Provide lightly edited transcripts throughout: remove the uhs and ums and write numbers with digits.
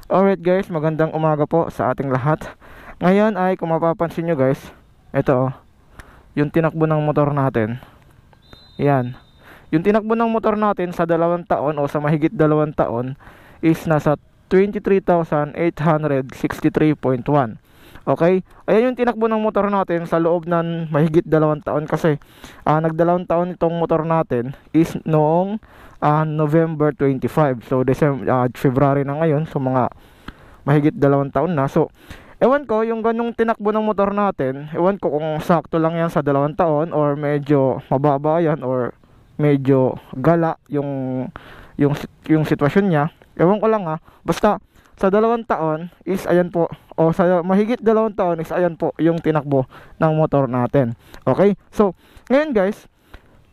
Alright guys, magandang umaga po sa ating lahat. Ngayon ay kung mapapansin nyo guys, ito yung tinakbo ng motor natin. Yan. Yung tinakbo ng motor natin sa 2 taon o sa mahigit 2 taon is nasa 23,863.1. Okay? Ayan yung tinakbo ng motor natin sa loob ng mahigit 2 taon kasi nag-2 taon itong motor natin is noong November 25. So February na ngayon, so mga mahigit 2 taon na. So ewan ko yung ganung tinakbo ng motor natin, ewan ko kung sakto lang yan sa 2 taon or medyo mababa yan or medyo gala yung sitwasyon niya. Ewan ko lang basta sa 2 taon is ayan po, o sa mahigit 2 taon is ayan po yung tinakbo ng motor natin. Okay? So ngayon guys,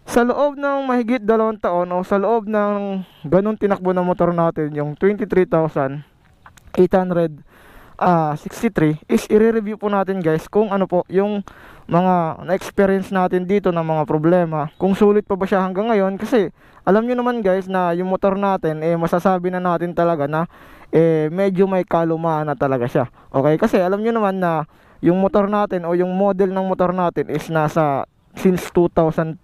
sa loob ng mahigit 2 taon o sa loob ng ganun tinakbo ng motor natin, yung 23,863 is i-review po natin guys kung ano po yung mga na-experience natin dito ng mga problema, kung sulit pa ba siya hanggang ngayon. Kasi alam nyo naman guys na yung motor natin masasabi na natin talaga na medyo may kalumaan na talaga siya. Okay, kasi alam nyo naman na yung motor natin o yung model ng motor natin is nasa since 2003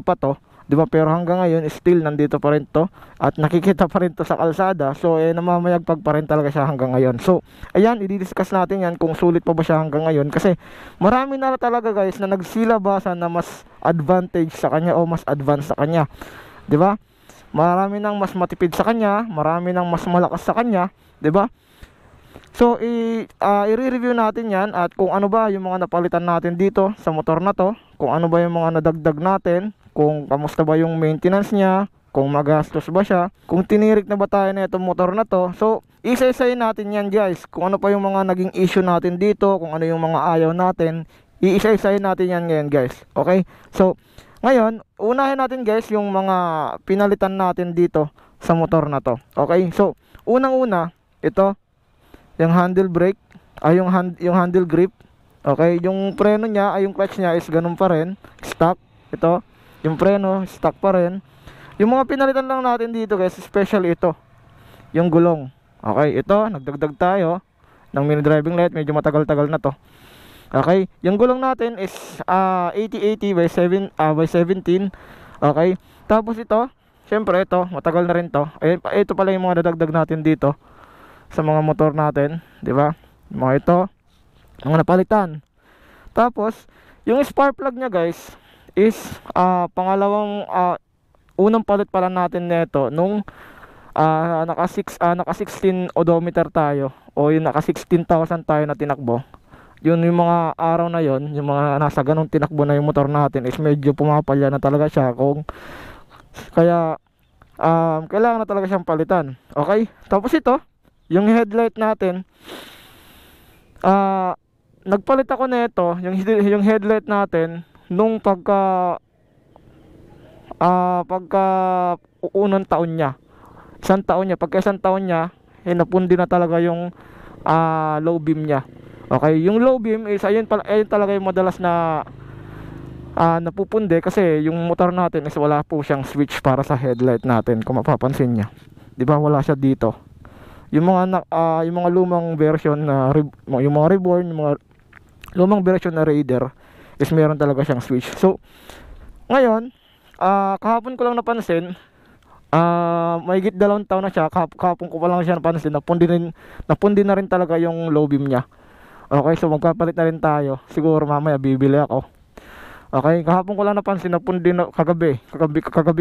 pa to, di ba? Pero hanggang ngayon still nandito pa rin to at nakikita pa rin to sa kalsada. So namamayagpag pa rin talaga siya hanggang ngayon. So ayan, i-discuss natin yan kung sulit pa ba siya hanggang ngayon, kasi marami na talaga guys na nagsilabasan na mas advantage sa kanya o mas advanced sa kanya, di ba? Marami nang mas matipid sa kanya, marami nang mas malakas sa kanya, di ba? So i-review natin yan at kung ano ba yung mga napalitan natin dito sa motor na to, kung ano ba yung mga nadagdag natin, kung kamusta ba yung maintenance niya, kung magastos ba siya, kung tinirik na ba tayo na itong motor na to. So isa-isayin natin yan guys, kung ano pa yung mga naging issue natin dito, kung ano yung mga ayaw natin, iisa-isayin natin yan ngayon guys. Okay? So ngayon, unahin natin guys yung mga pinalitan natin dito sa motor na to. Okay? So unang-una, ito yung handle brake, yung handle grip. Okay, yung preno niya yung clutch niya is ganun pa rin, stock. Ito, yung preno stock pa rin. Yung mga pinalitan lang natin dito guys, especially ito, yung gulong. Okay, ito nagdagdag tayo ng mini driving light, medyo matagal-tagal na to. Okay, yung gulong natin is 80/80 by 17. Okay, tapos ito, syempre ito, matagal na rin to. Ayun, ito pala yung mga dadagdag natin dito sa mga motor natin, di ba? Mga ito, mga napalitan. Tapos, yung spark plug niya guys is unang palit pala natin nito nung naka 16 odometer tayo, o yung naka 16,000 tayo na tinakbo. Yun yung mga araw na yon, yung mga nasa ganung tinakbo na yung motor natin is medyo pumapalya na talaga siya, kaya kailangan na talaga siyang palitan. Okay? Tapos ito, yung headlight natin, nagpalit ako nito, yung headlight natin nung pagka unang taon niya. Pagka isang taon niya, napundi na talaga yung low beam niya. Okay, yung low beam is ayun talaga yung madalas na napupundi, kasi yung motor natin is wala po siyang switch para sa headlight natin, kung mapapansin niya. 'Di ba, wala siya dito. Yung mga lumang version na yung mga reborn, yung mga lumang version na Raider is meron talaga siyang switch. So ngayon, kahapon ko lang napansin, mahigit 2 taon na siya, kahapon ko pa lang siya napansin, napundi na rin talaga yung low beam niya. Okay, so magpapalit na rin tayo. Siguro mamaya bibili ako. Okay, kahapon ko lang napansin, kagabi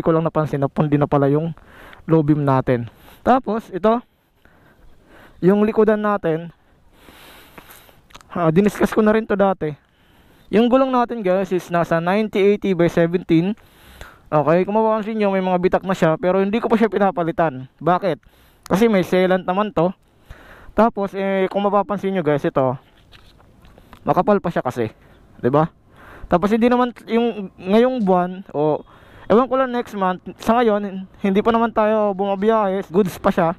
ko lang napansin, napundi na pala yung low beam natin. Tapos ito, yung likodan natin, diniscuss ko na rin to dati. Yung gulong natin guys is nasa 90/80 by 17. Okay, kung mapapansin nyo, may mga bitak na siya, pero hindi ko pa siya pinapalitan. Bakit? Kasi may sealant naman to. Tapos kung mapapansin nyo guys, ito makapal pa siya kasi, 'di ba? Tapos hindi naman yung ngayong buwan, o ewan ko lang next month, sa ngayon hindi pa naman tayo bumabiyahe, goods pa siya.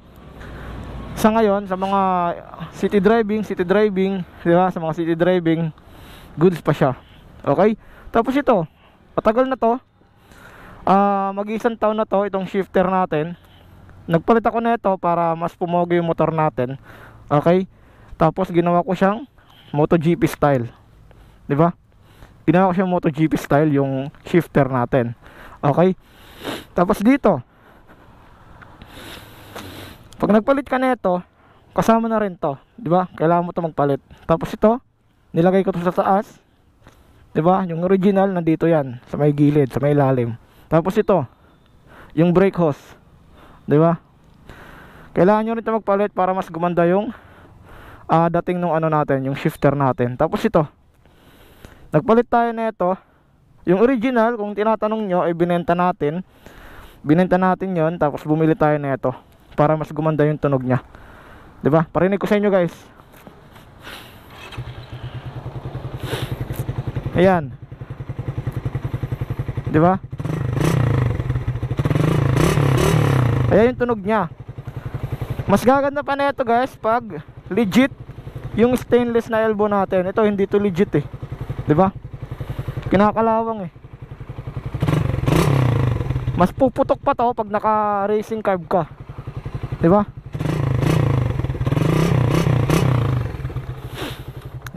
Sa ngayon, sa mga city driving, di ba? Sa mga city driving, goods pa siya. Okay? Tapos ito, matagal na to. Mag-isang taon na to, itong shifter natin. nagpalit ako nito para mas pumogi yung motor natin. Okay? Tapos ginawa ko siyang MotoGP style. 'Di ba? Ginawa ko siyang MotoGP style yung shifter natin. Okay? Tapos dito, pag nagpalit ka nito, kasama na rin 'to, 'di ba? Kailangan mo 'to magpalit. Tapos ito, nilagay ko 'to sa taas. 'Di ba? Yung original nandito 'yan, sa may gilid, sa may ilalim. Tapos ito, yung brake hose. 'Di ba? Kailangan nyo rin ito magpalit para mas gumanda yung dating nung ano natin, yung shifter natin. Tapos ito, nagpalit tayo nito. Yung original, kung tinatanong nyo, ay binenta natin. Binenta natin yon, tapos bumili tayo nito para mas gumanda yung tunog nya. 'Di ba? Parinig ko sa inyo, guys. Ayan. 'Di ba? Ayan yung tunog nya. Mas gaganda pa nito, guys, pag legit yung stainless na elbow natin. Ito hindi to legit eh. 'Di ba? Kinakalawang eh. Mas puputok pa to pag naka racing carb ka. 'Di ba?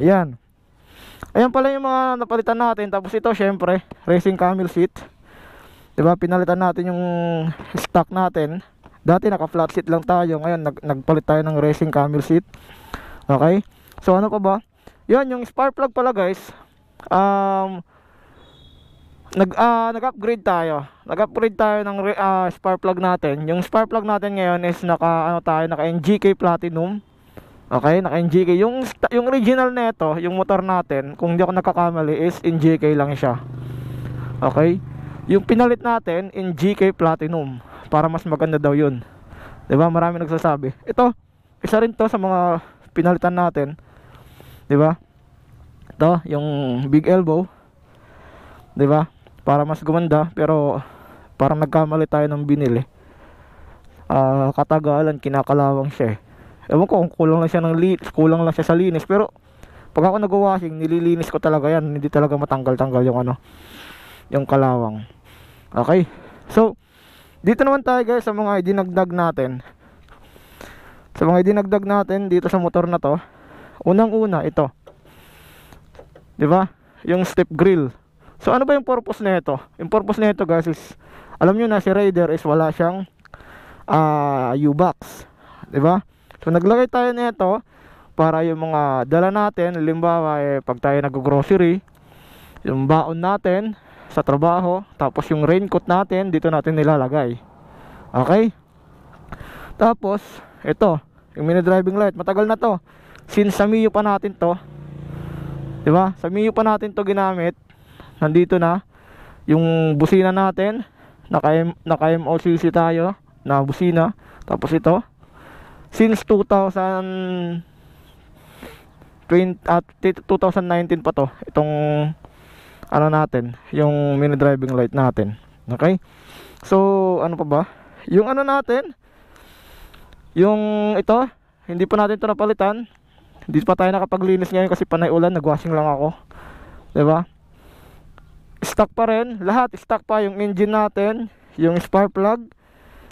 Ayan. Ayan pala yung mga napalitan natin. Tapos ito, syempre, racing camel seat. 'Di ba? Pinalitan natin yung stock natin. Dati naka flat seat lang tayo. Ngayon nagpalit tayo ng racing camel seat. Okay? So ano pa ba? Yan, yung spark plug pala, guys. Nag-upgrade tayo. Nag-upgrade tayo ng spark plug natin. Yung spark plug natin ngayon is naka NGK Platinum. Okay, naka NGK. Yung original nito, yung motor natin, kung hindi ako nagkakamali, is NGK lang siya. Okay? Yung pinalit natin, NGK Platinum, para mas maganda daw yun. 'Di ba? Marami nagsasabi. Ito, isa rin to sa mga pinalitan natin. 'Di ba? Ito, yung big elbow. 'Di ba? Para mas gumanda, pero parang nagkamali tayo ng binili. Katagalan, kinakalawang siya eh. Ewan ko kung kulang lang siya kulang lang siya sa linis, pero pag ako nag-washing, nililinis ko talaga yan. Hindi talaga matanggal-tanggal yung yung kalawang. Okay? So, dito naman tayo, guys, sa mga idinagdag natin. Sa mga idinagdag natin dito sa motor na to. Unang-una, ito. 'Di ba? Yung step grill. So, ano ba yung purpose nito? Yung purpose nito, guys, is alam niyo na si Raider is wala siyang U-box. 'Di ba? So, naglagay tayo nito para yung mga dala natin, halimbawa pag tayo nag-grocery, yung baon natin sa trabaho, tapos yung raincoat natin dito natin nilalagay. Okay? Tapos ito, yung mini driving light, matagal na to. Since sa Mio pa natin to. 'Di ba? Sa Mio pa natin to ginamit. Nandito na yung busina natin. Naka MOCC tayo na busina. Tapos ito, since 2019 pa to, itong ano natin, yung mini driving light natin. Okay? So, ano pa ba? Yung ano natin, yung ito, hindi pa natin ito napalitan. Hindi pa tayo nakapaglinis ngayon kasi panay ulan, nagwashing lang ako. 'Di ba? Stock pa rin, lahat stock pa, yung engine natin, yung spark plug.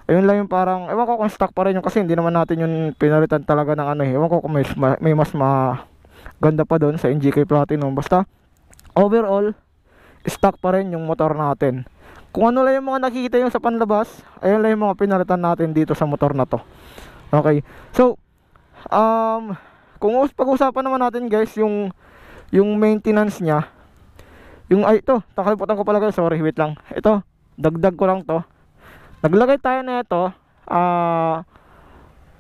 Ayun lang yung parang, ewan ko kung stock pa rin yung, kasi hindi naman natin yung pinalitan talaga ng ano eh. Ewan ko kung may mas maganda pa doon sa NGK Platinum. Basta overall, stock pa rin yung motor natin. Kung ano lang yung mga nakikita yung sa panlabas, ayun lang yung mga pinalitan natin dito sa motor na to. Okay. So, kung pag-usapan naman natin, guys, yung maintenance nya, ito, nakalimutan ko pala, guys, sorry, wait lang. Ito, dagdag ko lang to. Naglagay tayo na ito,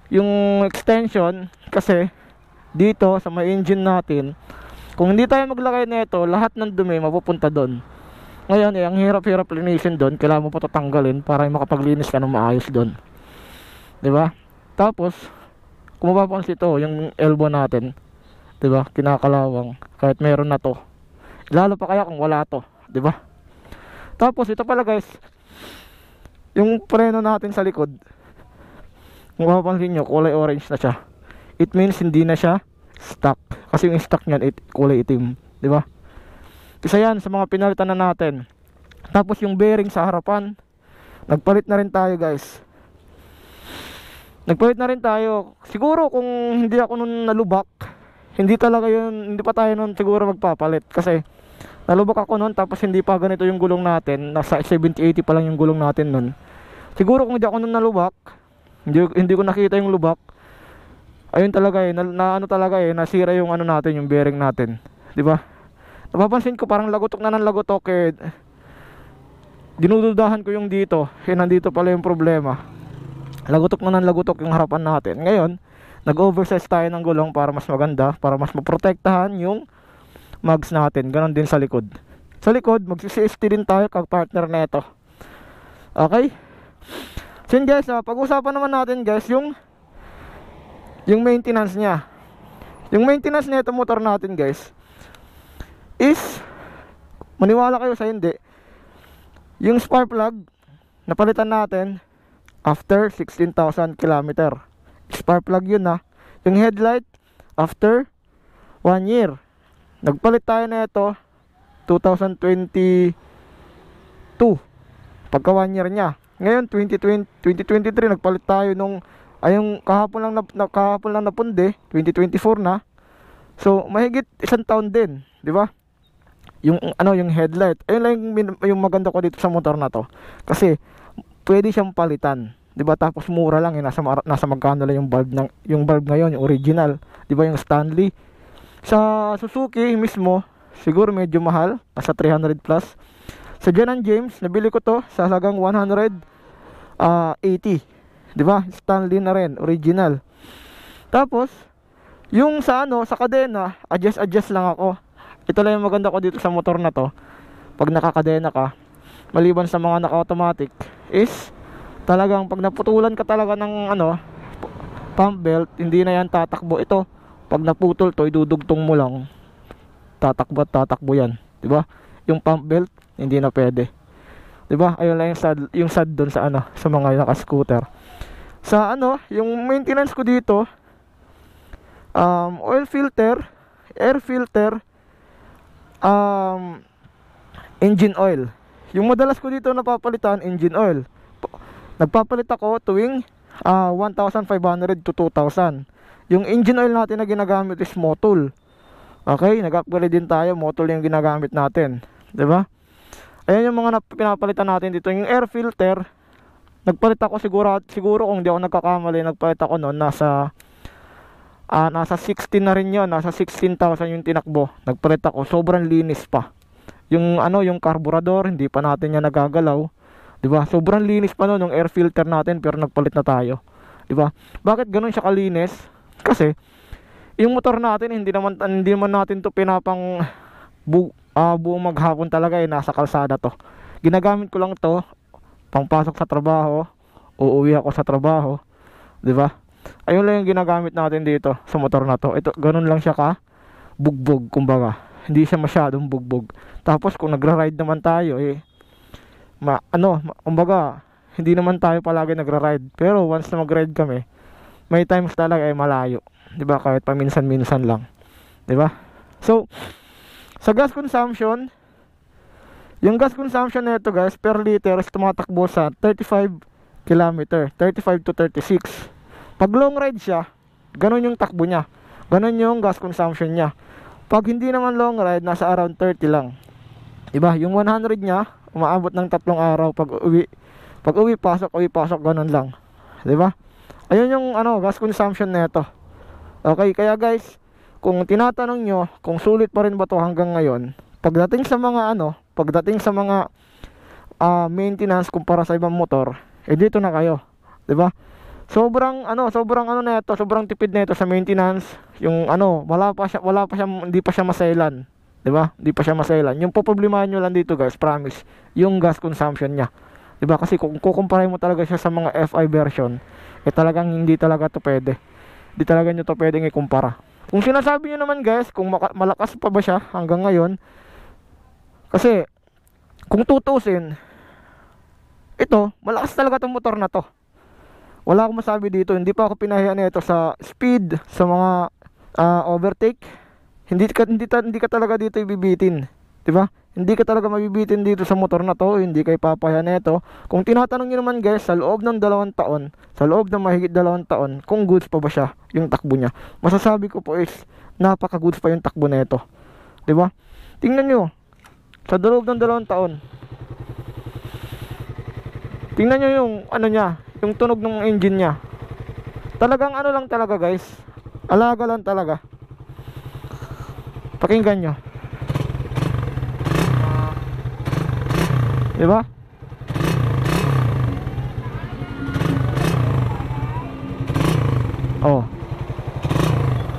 yung extension, kasi dito sa may engine natin, kung hindi tayo maglagay na ito, lahat ng dumi mapupunta doon. Ngayon, ang hirap-hirap linisin doon, kailangan mo pa ito tanggalin para makapaglinis ka ng maayos doon. 'Di ba? Tapos, kung mapapansin ito, yung elbow natin, 'di ba? Kinakalawang kahit meron na to. Lalo pa kaya kung wala to, 'di ba? Tapos ito pala, guys, yung preno natin sa likod. Kung mapapansin nyo, kulay orange na siya. It means hindi na siya stock. Kasi yung stock niyan kulay itim, 'di ba? Isa yan sa mga pinalitan na natin. Tapos yung bearing sa harapan, nagpalit na rin tayo, guys. Nagpalit na rin tayo. Siguro kung hindi ako nun nalubak, hindi talaga yun, hindi pa tayo nun siguro magpapalit. Kasi nalubak ako nun, tapos hindi pa ganito yung gulong natin. Nasa 70-80 pa lang yung gulong natin nun. Siguro kung hindi ako nun nalubak, hindi ko nakita yung lubak, ayun talaga ano talaga nasira yung ano natin, yung bearing natin, di ba? Napapansin ko parang lagotok na ng lagotok, dinududahan ko yung dito, nandito pala yung problema. Lagotok na ng lagotok yung harapan natin. Ngayon, nag-oversize tayo ng gulong para mas maganda, para mas maprotektahan yung mags natin. Ganon din sa likod. Sa likod, mag-CST din tayo kag partner neto. Okay? So yun guys, pag-usapan naman natin guys yung maintenance niya. Yung maintenance nito motor natin guys is, maniwala kayo sa hindi, yung spark plug napalitan natin after 16,000 km. Spark plug yun na. Yung headlight after 1 year. Nagpalit tayo na ito 2022, pagka 1 year nya. Ngayon 2023 nagpalit tayo nung yung kahapon lang napunde, 2024 na. So mahigit 1 taon din, di ba? Yung yung headlight. Ayun lang yung maganda ko dito sa motor na to. Kasi pwede siyang palitan, di ba? Tapos mura lang, nasa magkano lang yung bulb ngayon, yung original, di ba, yung Stanley. Sa Suzuki mismo siguro medyo mahal, nasa 300 plus. Sa John & James nabili ko to sa halagang 180, di ba? Stanley na rin, original. Tapos yung sa sa kadena, adjust lang ako. Ito lang yung maganda ko dito sa motor na to. Pag nakakadena ka, maliban sa mga naka-automatic, is talagang pag naputulan ka talaga ng pump belt, hindi na yan tatakbo. Ito, pag naputol to, idudugtong mo lang, tatakbo yan, di ba? Yung pump belt, hindi na pwede, di ba? Ayun lang yung sad doon sa sa mga naka-scooter. Sa yung maintenance ko dito, oil filter, air filter, engine oil. Yung madalas ko dito napapalitan, engine oil. Nagpapalit ako tuwing 1,500 to 2,000. Yung engine oil natin na ginagamit is Motul. Okay, nag-upgrade din tayo, Motul yung ginagamit natin, 'di ba? Ayan yung mga pinapalitan natin dito. Yung air filter, nagpalit ako siguro kung di ako nagkakamali, nagpalit ako noon nasa 16 na rin yun, nasa 16,000 yung tinakbo. Nagpalit ako, sobrang linis pa. Yung yung carburetor, hindi pa natin yan nagagalaw, di ba? Sobrang linis pa noon yung air filter natin, pero nagpalit na tayo, di ba? Bakit ganun siya kalinis? Kasi yung motor natin, hindi naman natin to pinapang buong maghapon talaga, nasa kalsada to. Ginagamit ko lang to pangpasok sa trabaho, uuwi ako sa trabaho, di ba? Ayun lang yung ginagamit natin dito sa motor na to. Ito, ganun lang siya ka bugbog, kumbaga. Hindi siya masyadong bugbog. Tapos kung nagra-ride naman tayo, kumbaga, hindi naman tayo palagi nagra-ride. Pero once na mag-ride kami, may times talaga malayo, 'di ba? Kahit paminsan-minsan lang, 'di ba? So, sa gas consumption, yung gas consumption nito guys, per liter is tumatakbo sa 35 km, 35 to 36. Pag long ride siya, ganun yung takbo niya, ganun yung gas consumption niya. Pag hindi naman long ride, nasa around 30 lang, diba? Yung 100 niya, umaabot ng 3 araw. Pag uwi, pasok, ganun lang, diba? Ayun yung gas consumption nito. Okay, kaya guys, kung tinatanong nyo kung sulit pa rin ba to hanggang ngayon, pagdating sa mga maintenance kumpara sa ibang motor, dito na kayo, diba? Sobrang nito, sobrang tipid nito sa maintenance. Yung wala pa siya, hindi pa siya masailan, 'di ba? Hindi pa siya masailan. Yung poproblemahan niyo lang dito, guys, promise, yung gas consumption niya. 'Di ba? Kasi kung kukumpara mo talaga siya sa mga FI version, talagang hindi talaga to pwede. Hindi talaga niyo to pwedeng ikumpara. Kung sinasabi niyo naman, guys, kung malakas pa ba siya hanggang ngayon, kasi kung tutusin, ito, malakas talaga tong motor na to. Wala akong masabi dito. Hindi pa ako pinahiya nito sa speed, sa mga overtake. Hindi ka talaga dito ibibitin, 'di ba? Hindi ka talaga mabibitin dito sa motor na to, hindi kay papaya neto. Kung tinatanong niyo naman guys, sa loob ng 2 taon, sa loob ng mahigit 2 taon, kung goods pa ba siya yung takbo niya, masasabi ko po is napaka goods pa yung takbo neto. 'Di ba? Tingnan niyo sa loob ng 2 taon. Tingnan niyo yung ano niya, yung tunog ng engine niya. Talagang ano lang talaga guys, alaga lang talaga. Pakinggan nyo, diba? Oh,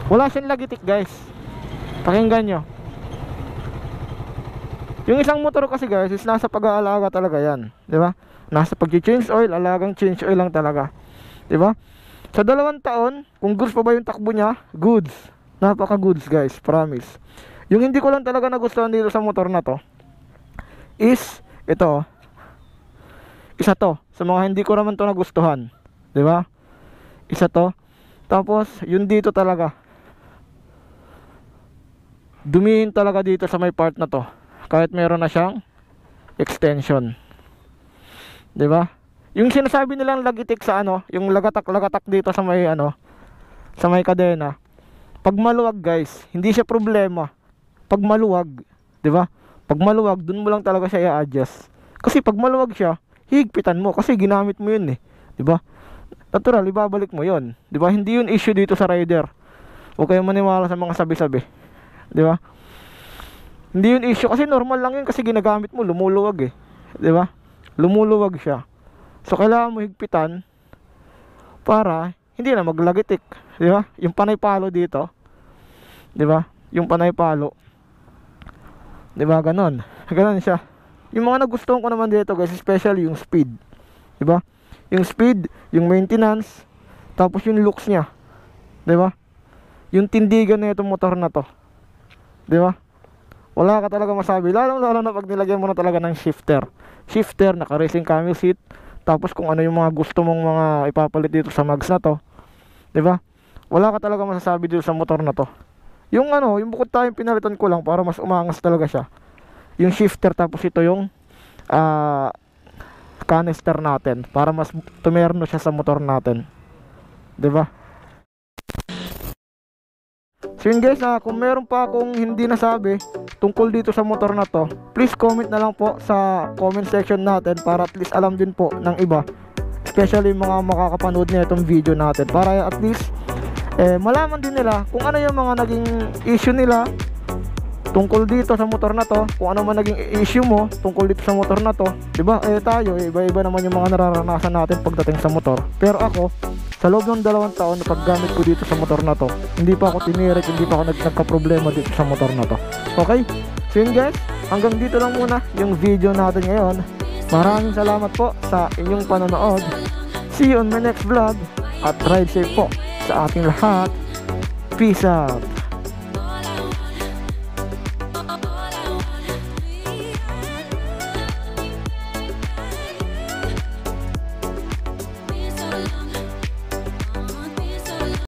wala siyang lagitik guys. Pakinggan nyo. Yung isang motor kasi guys is nasa pag-aalaga talaga yan, diba? Nasa pag-change oil, alagang change oil lang talaga, diba? Sa 2 taon, kung goods pa ba yung takbo niya, goods. Napaka goods guys, promise. Yung hindi ko lang talaga nagustuhan dito sa motor na to is ito. Isa to sa mga hindi ko naman to nagustuhan, 'di ba? Isa to. Tapos yung dito talaga, dumihin talaga dito sa may part na to. Kahit meron na siyang extension, 'di ba? Yung sinasabi nilang lagitik sa ano, yung lagatak-lagatak dito sa may ano, sa may kadena. Pag maluwag guys, hindi siya problema. Pag maluwag, 'di ba? Pag maluwag, dun mo lang talaga siya i-adjust. Kasi pag maluwag siya, higpitan mo kasi ginamit mo 'yun eh, 'di ba? Natural, ibabalik mo 'yun, 'di ba? Hindi 'yun issue dito sa rider. Huwag kayong maniwala sa mga sabi-sabi, 'di ba? Hindi 'yun issue kasi normal lang 'yun kasi ginagamit mo, lumuluwag eh, 'di ba? Lumuluwag siya. So kailangan mo higpitan para hindi na maglagitik, 'di ba? Yung panay palo dito, 'di ba? Yung panay palo, 'di ba? Ganon siya. Yung mga nagustuhan ko naman dito guys, especially yung speed, 'di ba? Yung speed, yung maintenance, tapos yung looks niya, 'di ba? Yung tindigan na itong motor na to, 'di ba? Wala ka talaga masabi, lalo na pag nilagyan mo na talaga ng shifter, naka racing cam seat. Tapos kung ano yung mga gusto mong mga ipapalit dito sa mags na to, 'di ba? Wala ka talaga masasabi dito sa motor na to. Yung ano, yung bukod tayong pinalitan ko lang para mas umangas talaga siya. Yung shifter, tapos ito yung canister natin para mas tumerno siya sa motor natin, 'di ba? So yun guys, kung meron pa akong hindi nasabi tungkol dito sa motor na to, please comment na lang po sa comment section natin para at least alam din po ng iba, especially mga makakapanood na itong video natin, para at least malaman din nila kung ano yung mga naging issue nila tungkol dito sa motor na to, kung ano man naging issue mo tungkol dito sa motor na to, 'di ba? Tayo, iba-iba naman yung mga nararanasan natin pagdating sa motor. Pero ako, sa loob ng 2 taon na paggamit ko dito sa motor na to, hindi pa ako tinirik, hindi pa ako nagka-problema dito sa motor na to. Okay? So yun guys, hanggang dito lang muna yung video natin ngayon. Maraming salamat po sa inyong panonood. See you on my next vlog at ride safe po sa ating lahat. Peace out.